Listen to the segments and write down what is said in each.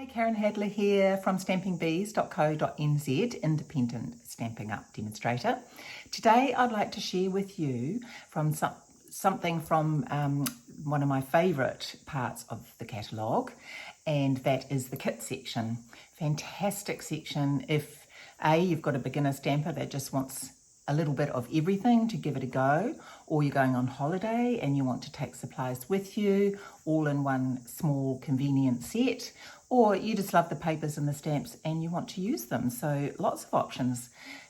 Karen Hadler here from stampingbees.co.nz, independent Stampin' Up demonstrator. Today I'd like to share with you from something from one of my favourite parts of the catalogue, and that is the kit section. Fantastic section if you've got a beginner stamper that just wants a little bit of everything to give it a go, or you're going on holiday and you want to take supplies with you all in one small convenient set, or you just love the papers and the stamps and you want to use them. So lots of options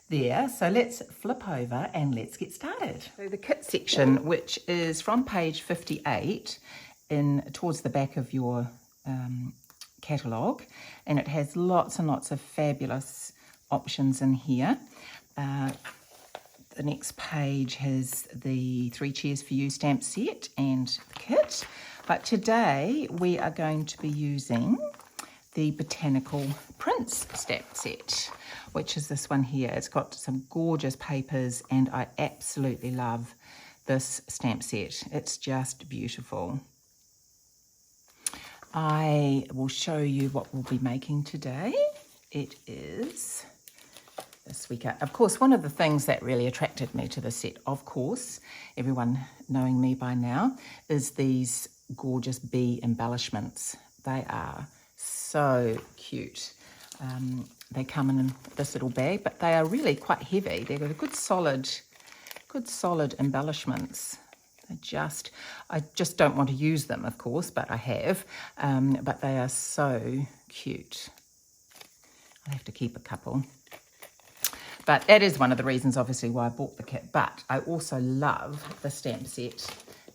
there. So let's flip over and let's get started. So the kit section, which is from page 58 towards the back of your catalogue, and it has lots and lots of fabulous options in here. The next page has the 3 Cheers for You stamp set and the kit. But today we are going to be using the Botanical Prints stamp set, which is this one here. It's got some gorgeous papers and I absolutely love this stamp set. It's just beautiful. I will show you what we'll be making today. It is this week. Of course, one of the things that really attracted me to the set, of course, everyone knowing me by now, is these gorgeous bee embellishments. They are so cute. They come in this little bag, but they are really quite heavy. They've got a good solid embellishments. I just don't want to use them, of course, but I have. But they are so cute. I'll have to keep a couple. But that is one of the reasons, obviously, why I bought the kit. But I also love the stamp set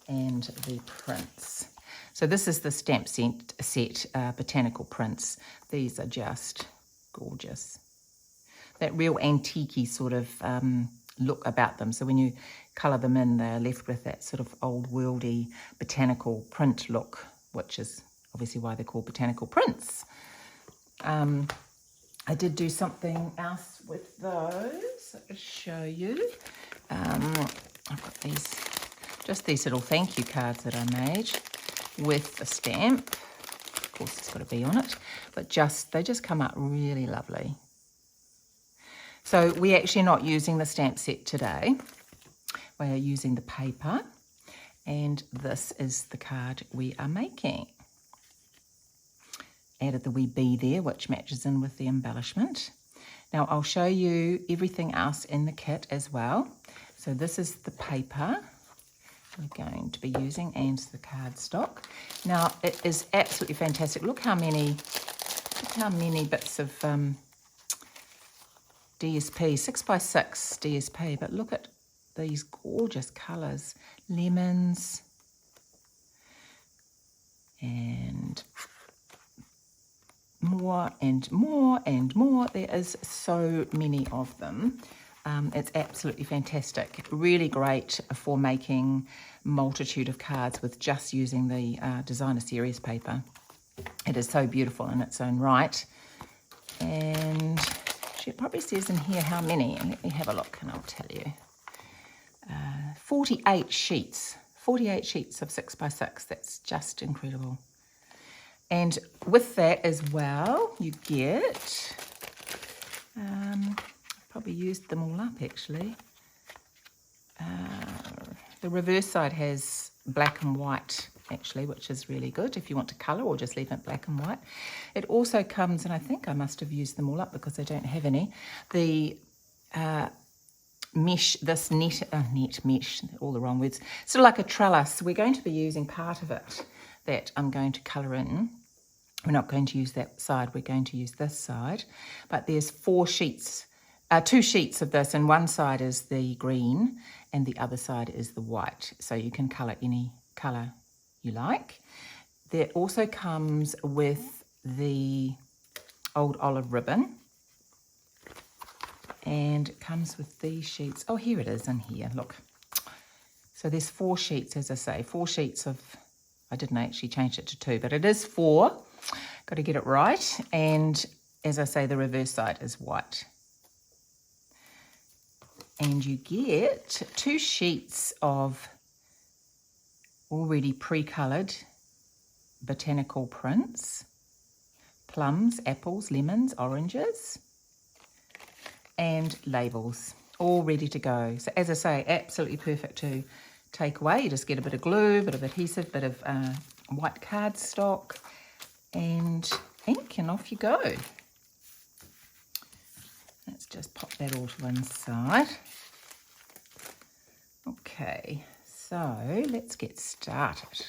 and the prints. So this is the stamp set, Botanical Prints. These are just gorgeous. That real antique-y sort of look about them. So when you colour them in, they're left with that sort of old worldy botanical print look, which is obviously why they're called Botanical Prints. I did do something else with those. I'll show you. I've got these little thank you cards that I made with the stamp. Of course, it's got a bee on it, but they just come out really lovely. So we're actually not using the stamp set today. We're using the paper, and this is the card we are making. Added the wee bee there, which matches in with the embellishment. Now I'll show you everything else in the kit as well. So this is the paper we're going to be using and the cardstock. Now it is absolutely fantastic. Look how many bits of DSP, 6x6 DSP, but look at these gorgeous colours, lemons and more and more and more. There is so many of them. It's absolutely fantastic. Really great for making multitude of cards with just using the designer series paper. It is so beautiful in its own right. And it probably says in here how many. Let me have a look and I'll tell you. 48 sheets. 48 sheets of 6x6. That's just incredible. And with that as well, you get, probably used them all up actually. The reverse side has black and white actually, which is really good if you want to colour or just leave it black and white. It also comes, and I think I must have used them all up because I don't have any, the mesh, this net mesh, all the wrong words, sort of like a trellis. We're going to be using part of it that I'm going to colour in. We're not going to use that side, we're going to use this side. But there's 2 sheets of this, and one side is the green and the other side is the white. So you can colour any colour you like. There also comes with the old olive ribbon. And it comes with these sheets. Oh, here it is in here, look. So there's 4 sheets, as I say, 4 sheets of, I didn't actually change it to 2, but it is 4. Got to get it right. And as I say, the reverse side is white. And you get 2 sheets of already pre-coloured Botanical Prints, plums, apples, lemons, oranges, and labels, all ready to go. So as I say, absolutely perfect to take away. You just get a bit of glue, a bit of adhesive, a bit of white cardstock and ink, and off you go. Let's just pop that all to one side. Okay, so let's get started.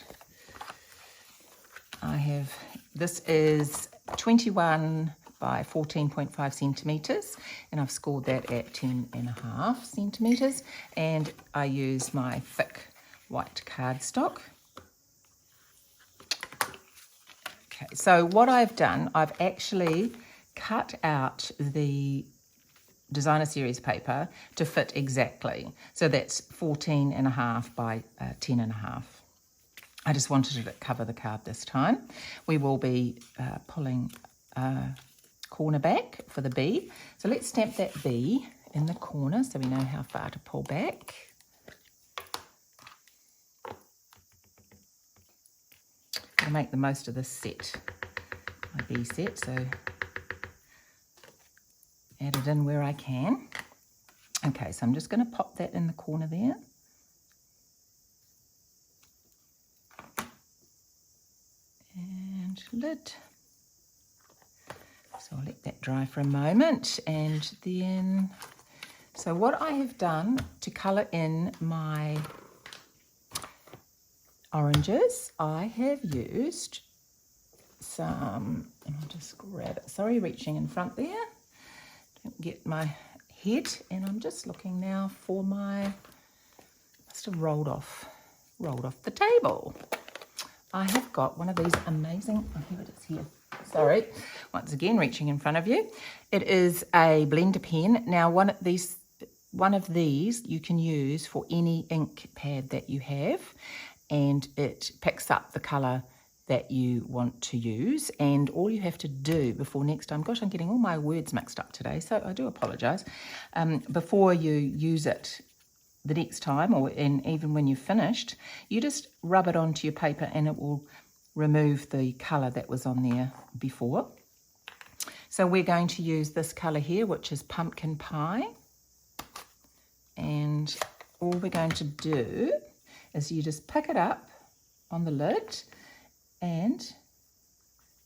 This is 21 by 14.5 centimetres, and I've scored that at 10.5 centimetres, and I use my thick white cardstock. Okay, so what I've done, I've actually cut out the designer series paper to fit exactly. So that's 14.5 by 10.5. I just wanted to cover the card this time. We will be pulling a corner back for the bee. So let's stamp that bee in the corner so we know how far to pull back. I'll make the most of this set, my bee set, so add it in where I can. Okay, so I'm just going to pop that in the corner there. And lid. So I'll let that dry for a moment, and then, so what I have done to colour in my oranges, I have used some, and I'll just grab it, sorry, reaching in front there, don't get my head, and I'm just looking now for my, must have rolled off the table. I have got one of these amazing, oh, here it is here. Sorry, once again, reaching in front of you. It is a blender pen. Now, one of these you can use for any ink pad that you have, and it picks up the colour that you want to use. And all you have to do before next time, gosh, I'm getting all my words mixed up today, so I do apologise. Before you use it the next time, and even when you've finished, you just rub it onto your paper and it will remove the colour that was on there before. So we're going to use this colour here, which is Pumpkin Pie. And all we're going to do is you just pick it up on the lid and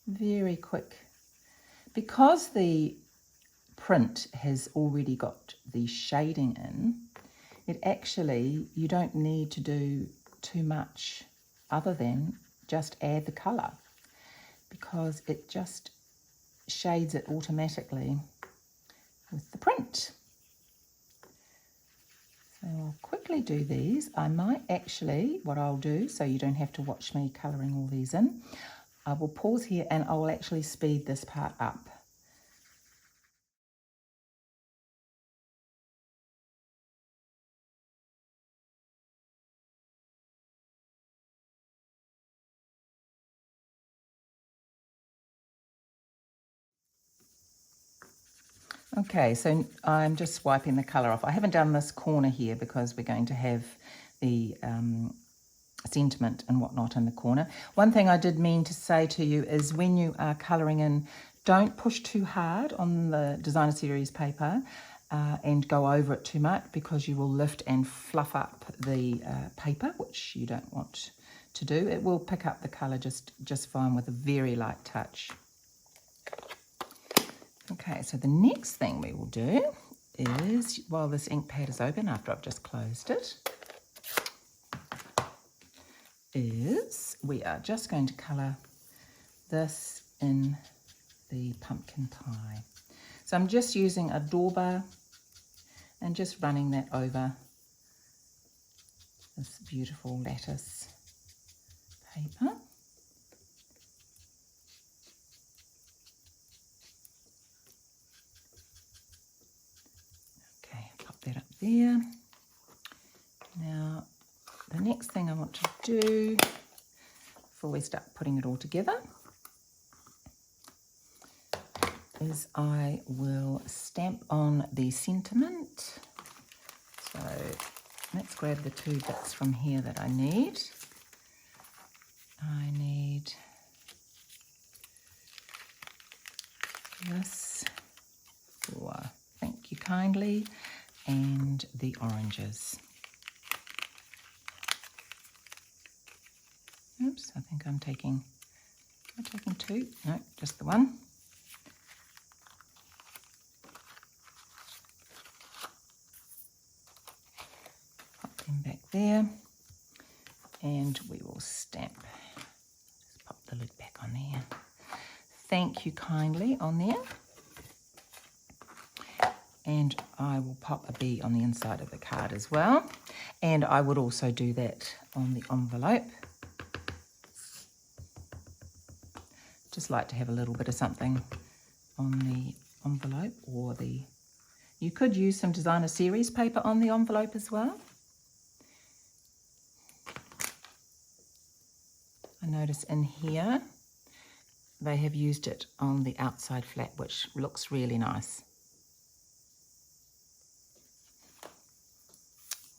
very quick, because the print has already got the shading in, it actually, you don't need to do too much other than just add the colour, because it just shades it automatically with the print. So I'll quickly do these. I might actually, what I'll do, so you don't have to watch me colouring all these in, I will pause here and I will actually speed this part up. Okay, so I'm just wiping the colour off. I haven't done this corner here because we're going to have the sentiment and whatnot in the corner. One thing I did mean to say to you is when you are colouring in, don't push too hard on the designer series paper and go over it too much, because you will lift and fluff up the paper, which you don't want to do. It will pick up the colour just fine with a very light touch. Okay, so the next thing we will do is, while this ink pad is open after I've just closed it, is we are just going to colour this in the pumpkin pie. So I'm just using a dauber and just running that over this beautiful lattice paper. That up there. Now, the next thing I want to do before we start putting it all together is I will stamp on the sentiment. So let's grab the two bits from here that I need. I need this for Thank You Kindly and the oranges. Oops, I think I'm taking two. No, just the one. Pop them back there. And we will stamp. Just pop the lid back on there. Thank You Kindly on there. And I will pop a bee on the inside of the card as well. And I would also do that on the envelope. Just like to have a little bit of something on the envelope, or you could use some designer series paper on the envelope as well. I notice in here they have used it on the outside flap, which looks really nice.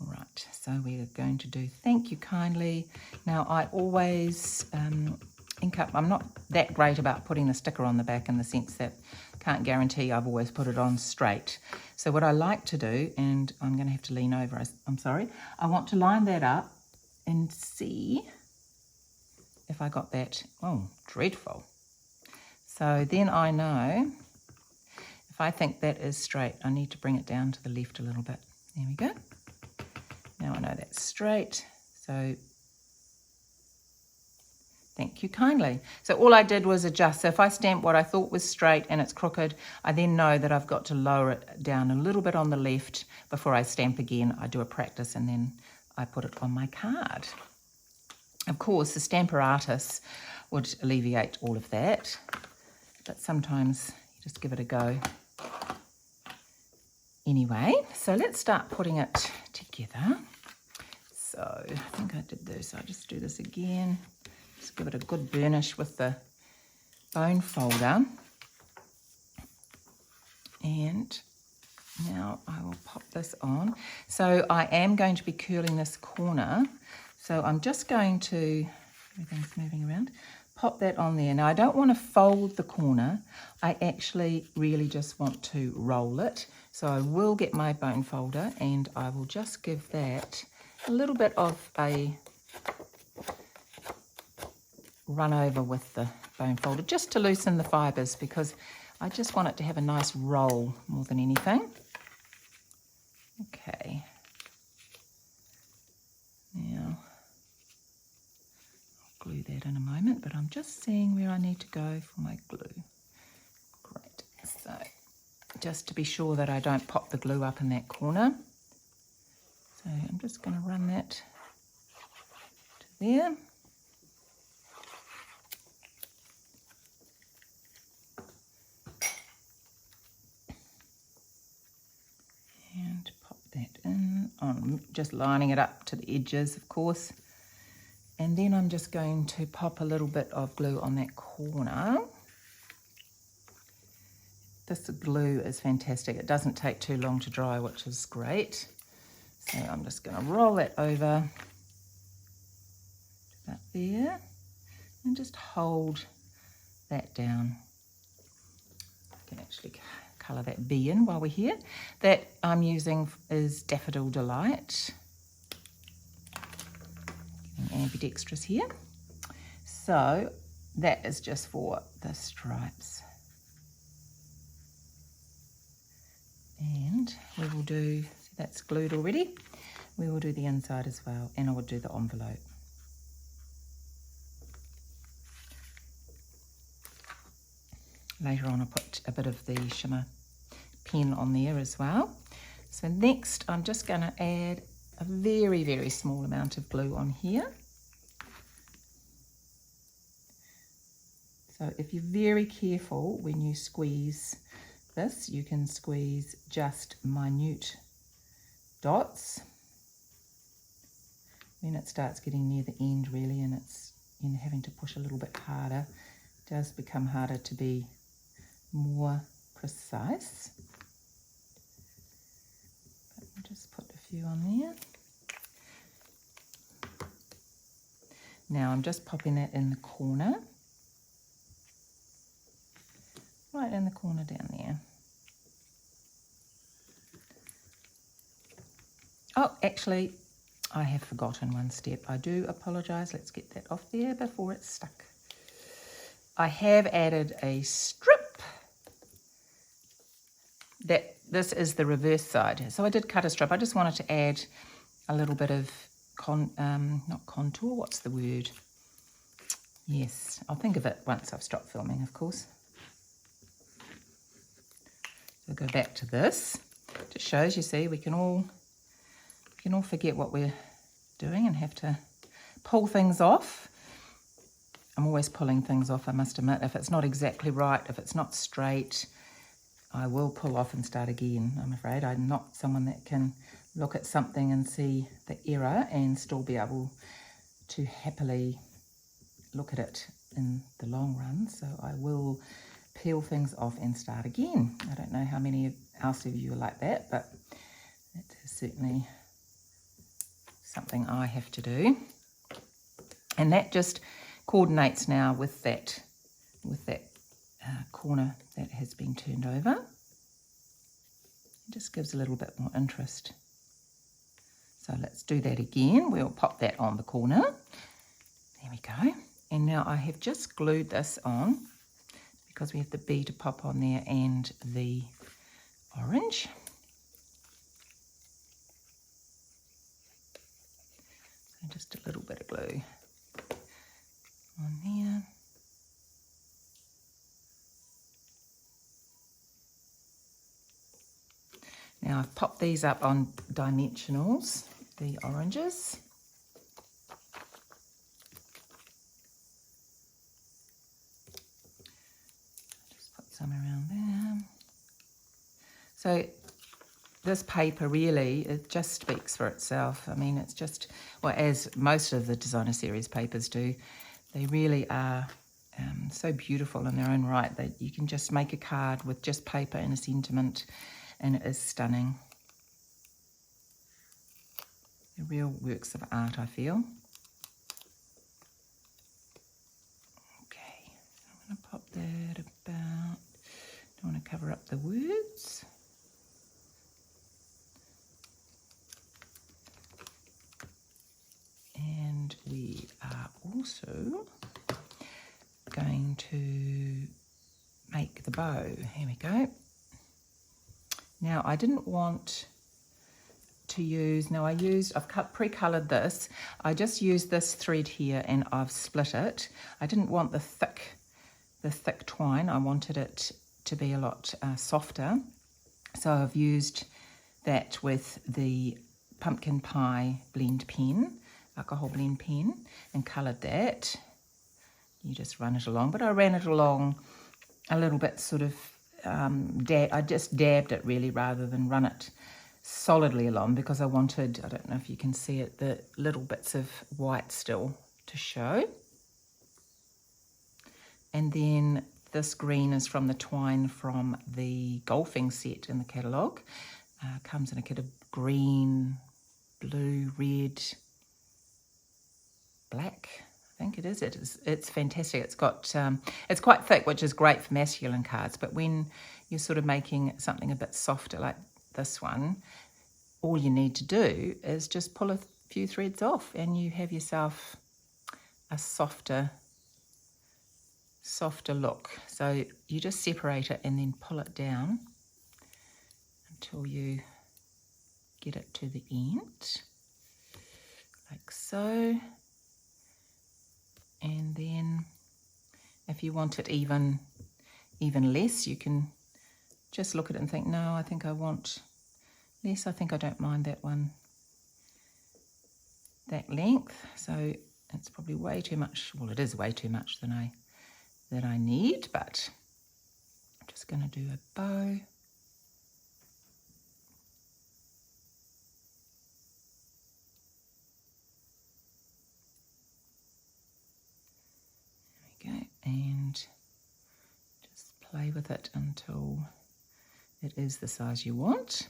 Right, so we are going to do Thank You Kindly. Now I always ink up. I'm not that great about putting the sticker on the back, in the sense that can't guarantee I've always put it on straight. So what I like to do, and I'm going to have to lean over, I'm sorry, I want to line that up and see if I got that. Oh, dreadful. So then I know if I think that is straight, I need to bring it down to the left a little bit. There we go. Now I know that's straight. So Thank You Kindly. So all I did was adjust. So if I stamp what I thought was straight and it's crooked, I then know that I've got to lower it down a little bit on the left before I stamp again. I do a practice and then I put it on my card. Of course, the stamper artists would alleviate all of that, but sometimes you just give it a go. Anyway, so let's start putting it together. So I think I did this. I'll just do this again. Just give it a good burnish with the bone folder. And now I will pop this on. So I am going to be curling this corner. So I'm just going to, everything's moving around, pop that on there. Now I don't want to fold the corner. I actually really just want to roll it. So I will get my bone folder and I will just give that a little bit of a run over with the bone folder, just to loosen the fibres, because I just want it to have a nice roll more than anything. Okay. Now, I'll glue that in a moment, but I'm just seeing where I need to go for my glue. Great. So, just to be sure that I don't pop the glue up in that corner. So I'm just going to run that to there. And pop that in. I'm just lining it up to the edges, of course. And then I'm just going to pop a little bit of glue on that corner. This glue is fantastic. It doesn't take too long to dry, which is great. So I'm just going to roll that over to about there and just hold that down. I can actually colour that bee in while we're here. That I'm using is Daffodil Delight. Getting ambidextrous here. So that is just for the stripes. And we will do, that's glued already, we will do the inside as well, and I will do the envelope. Later on I'll put a bit of the shimmer pen on there as well. So next I'm just going to add a very, very small amount of glue on here. So if you're very careful when you squeeze this, you can squeeze just minute dots. When it starts getting near the end really, and it's having to push a little bit harder, it does become harder to be more precise. But we'll just put a few on there. Now I'm just popping that in the corner, right in the corner down there. Oh, actually, I have forgotten one step. I do apologise. Let's get that off there before it's stuck. I have added a strip. This is the reverse side. So I did cut a strip. I just wanted to add a little bit of, not contour, what's the word? Yes, I'll think of it once I've stopped filming, of course. So go back to this. It just shows, you see, we can all forget what we're doing and have to pull things off. I'm always pulling things off, I must admit. If it's not exactly right, if it's not straight, I will pull off and start again, I'm afraid. I'm not someone that can look at something and see the error and still be able to happily look at it in the long run. So I will peel things off and start again. I don't know how many else of you are like that, but it is certainly something I have to do. And that just coordinates now with that corner that has been turned over. It just gives a little bit more interest. So let's do that again. We'll pop that on the corner. There we go. And now I have just glued this on because we have the bee to pop on there and the orange. So just a little bit of glue on there. Now I've popped these up on dimensionals, the oranges. Just put some around there. So this paper really, it just speaks for itself. I mean, it's just, well, as most of the designer series papers do, they really are so beautiful in their own right that you can just make a card with just paper and a sentiment, and it is stunning. They're real works of art, I feel. Okay, so I'm going to pop that about, don't want to cover up the words. And we are also going to make the bow. Here we go. Now I didn't want to use, I've pre-coloured this. I just used this thread here and I've split it. I didn't want the thick twine. I wanted it to be a lot softer. So I've used that with the pumpkin pie blend pen, alcohol blend pen, and coloured that. You just run it along, but I ran it along a little bit sort of, I just dabbed it really rather than run it solidly along because I wanted, I don't know if you can see it, the little bits of white still to show. And then this green is from the twine from the golfing set in the catalogue. Comes in a kit of green, blue, red, black. I think it is. It's fantastic. It's got it's quite thick, which is great for masculine cards. But when you're sort of making something a bit softer like this one, all you need to do is just pull a few threads off, and you have yourself a softer look. So you just separate it and then pull it down until you get it to the end, like so. And then if you want it even less, you can just look at it and think, no, I think I want less. I think I don't mind that one, that length. So it's probably way too much. Well, it is way too much than I need, but I'm just going to do a bow. And just play with it until it is the size you want.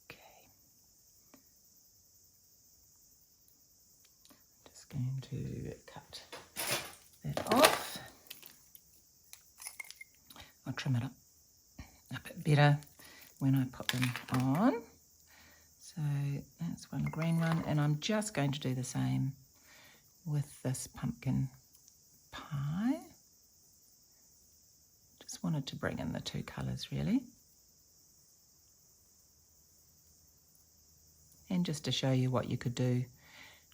Okay. just going to cut that off. I'll trim it up a bit better when I put them on. So that's one green one, and I'm just going to do the same with this pumpkin pie. Just wanted to bring in the two colours really. And just to show you what you could do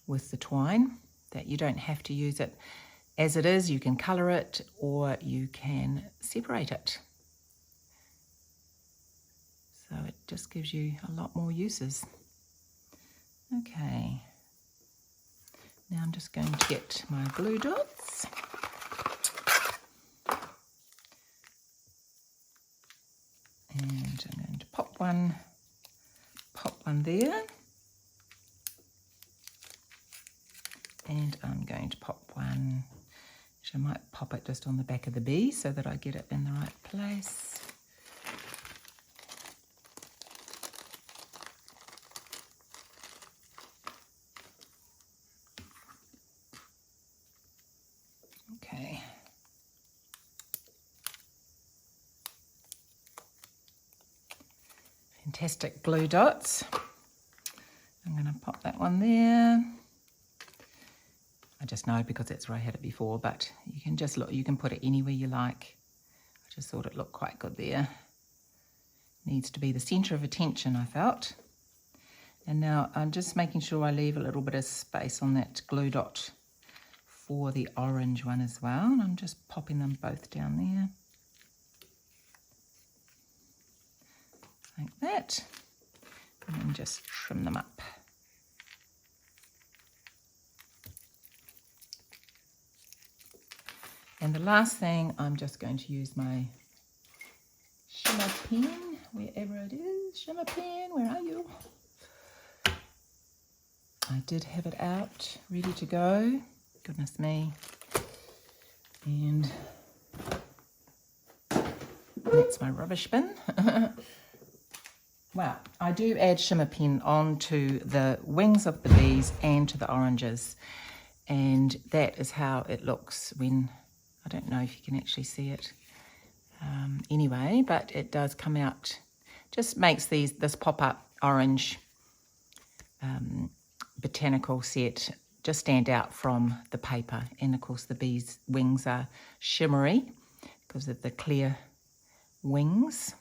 with the twine, that you don't have to use it as it is. You can colour it or you can separate it. So it just gives you a lot more uses. Okay, now I'm just going to get my glue dots. And I'm going to pop one there. And I'm going to pop one, which I might pop it just on the back of the bee so that I get it in the right place. Okay. Fantastic glue dots. I'm going to pop that one there. I just know because that's where I had it before, but you can just look, you can put it anywhere you like. I just thought it looked quite good there. Needs to be the centre of attention, I felt. And now I'm just making sure I leave a little bit of space on that glue dot for the orange one as well. And I'm just popping them both down there. Like that. And then just trim them up. And the last thing, I'm just going to use my shimmer pen, wherever it is. Shimmer pen, where are you? I did have it out, ready to go. Goodness me. And that's my rubbish bin. Wow, I do add shimmer pen onto the wings of the bees and to the oranges. And that is how it looks when, I don't know if you can actually see it anyway, but it does come out, just makes this pop-up orange botanical set just stand out from the paper. And of course the bees' wings are shimmery because of the clear wings.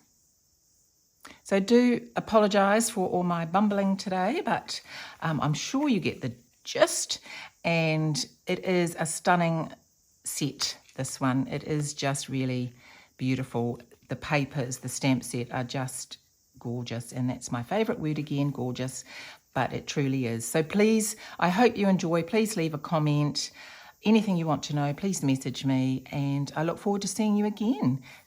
So do apologise for all my bumbling today, but I'm sure you get the gist, and it is a stunning set, this one. It is just really beautiful. The papers, the stamp set are just gorgeous, and that's my favourite word again, gorgeous, but it truly is. So please, I hope you enjoy. Please leave a comment. Anything you want to know, please message me, and I look forward to seeing you again.